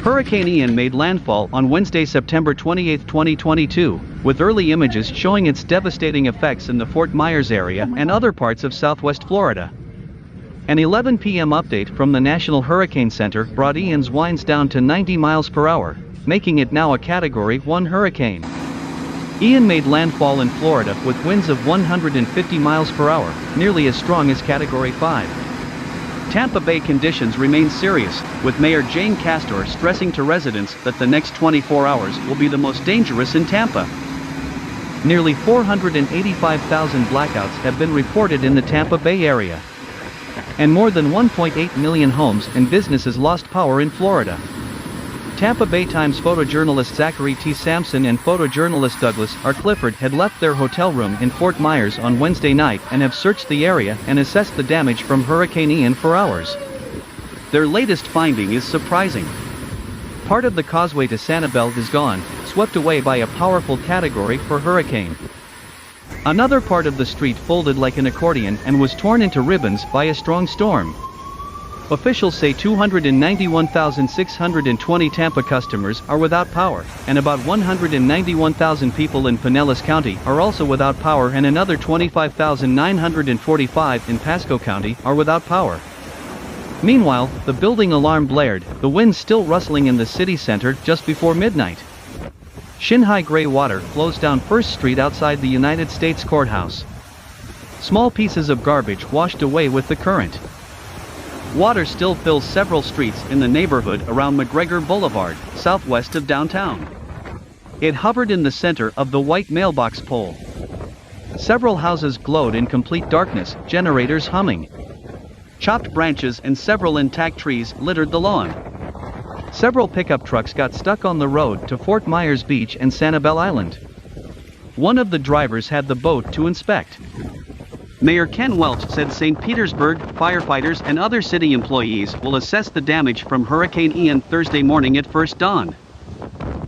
Hurricane Ian made landfall on Wednesday, September 28, 2022, with early images showing its devastating effects in the Fort Myers area and other parts of southwest Florida. An 11 p.m. update from the National Hurricane Center brought Ian's winds down to 90 miles per hour, making it now a Category 1 hurricane. Ian made landfall in Florida with winds of 150 miles per hour, nearly as strong as Category 5. Tampa Bay conditions remain serious, with Mayor Jane Castor stressing to residents that the next 24 hours will be the most dangerous in Tampa. Nearly 485,000 blackouts have been reported in the Tampa Bay area. And more than 1.8 million homes and businesses lost power in Florida. Tampa Bay Times photojournalist Zachary T. Sampson and photojournalist Douglas R. Clifford had left their hotel room in Fort Myers on Wednesday night and have searched the area and assessed the damage from Hurricane Ian for hours. Their latest finding is surprising. Part of the causeway to Sanibel is gone, swept away by a powerful Category 4 hurricane. Another part of the street folded like an accordion and was torn into ribbons by a strong storm. Officials say 291,620 Tampa customers are without power, and about 191,000 people in Pinellas County are also without power, and another 25,945 in Pasco County are without power. Meanwhile, the building alarm blared, the wind still rustling in the city center just before midnight. Shin-high gray water flows down First Street outside the United States Courthouse. Small pieces of garbage washed away with the current. Water still fills several streets in the neighborhood around McGregor Boulevard, southwest of downtown. It hovered in the center of the white mailbox pole. Several houses glowed in complete darkness, generators humming. Chopped branches and several intact trees littered the lawn. Several pickup trucks got stuck on the road to Fort Myers Beach and Sanibel Island. One of the drivers had the boat to inspect. Mayor Ken Welch said St. Petersburg firefighters and other city employees will assess the damage from Hurricane Ian Thursday morning at first dawn.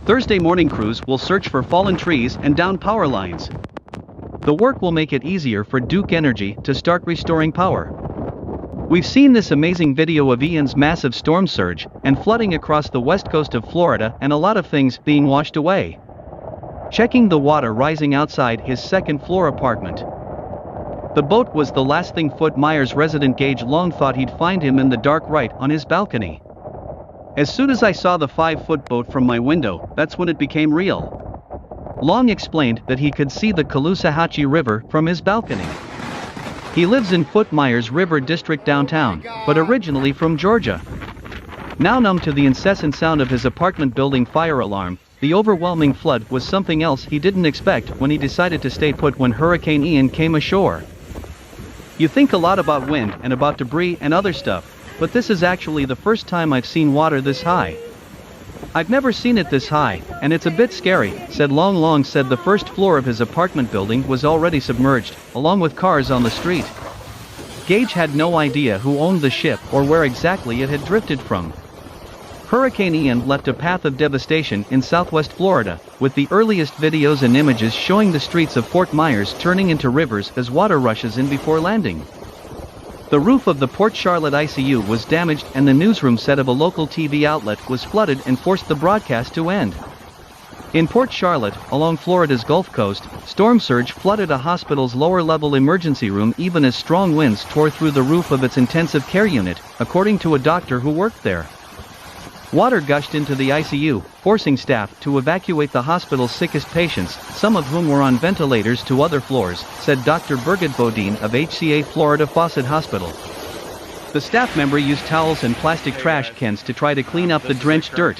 Thursday morning crews will search for fallen trees and downed power lines. The work will make it easier for Duke Energy to start restoring power. We've seen this amazing video of Ian's massive storm surge and flooding across the west coast of Florida and a lot of things being washed away. Checking the water rising outside his second-floor apartment. The boat was the last thing Fort Myers resident Gage Long thought he'd find him in the dark right on his balcony. As soon as I saw the 5-foot boat from my window, that's when it became real. Long explained that he could see the Caloosahatchee River from his balcony. He lives in Fort Myers River District downtown, but originally from Georgia. Now numb to the incessant sound of his apartment building fire alarm, the overwhelming flood was something else he didn't expect when he decided to stay put when Hurricane Ian came ashore. You think a lot about wind and about debris and other stuff, but this is actually the first time I've seen water this high. I've never seen it this high, and it's a bit scary, said Long. Long said the first floor of his apartment building was already submerged, along with cars on the street. Gage had no idea who owned the ship or where exactly it had drifted from. Hurricane Ian left a path of devastation in southwest Florida, with the earliest videos and images showing the streets of Fort Myers turning into rivers as water rushes in before landing. The roof of the Port Charlotte ICU was damaged and the newsroom set of a local TV outlet was flooded and forced the broadcast to end. In Port Charlotte, along Florida's Gulf Coast, storm surge flooded a hospital's lower-level emergency room even as strong winds tore through the roof of its intensive care unit, according to a doctor who worked there. Water gushed into the ICU, forcing staff to evacuate the hospital's sickest patients, some of whom were on ventilators, to other floors, said Dr. Birgit Bodine of HCA Florida Fawcett Hospital. The staff member used towels and plastic trash cans to try to clean up the drenched dirt.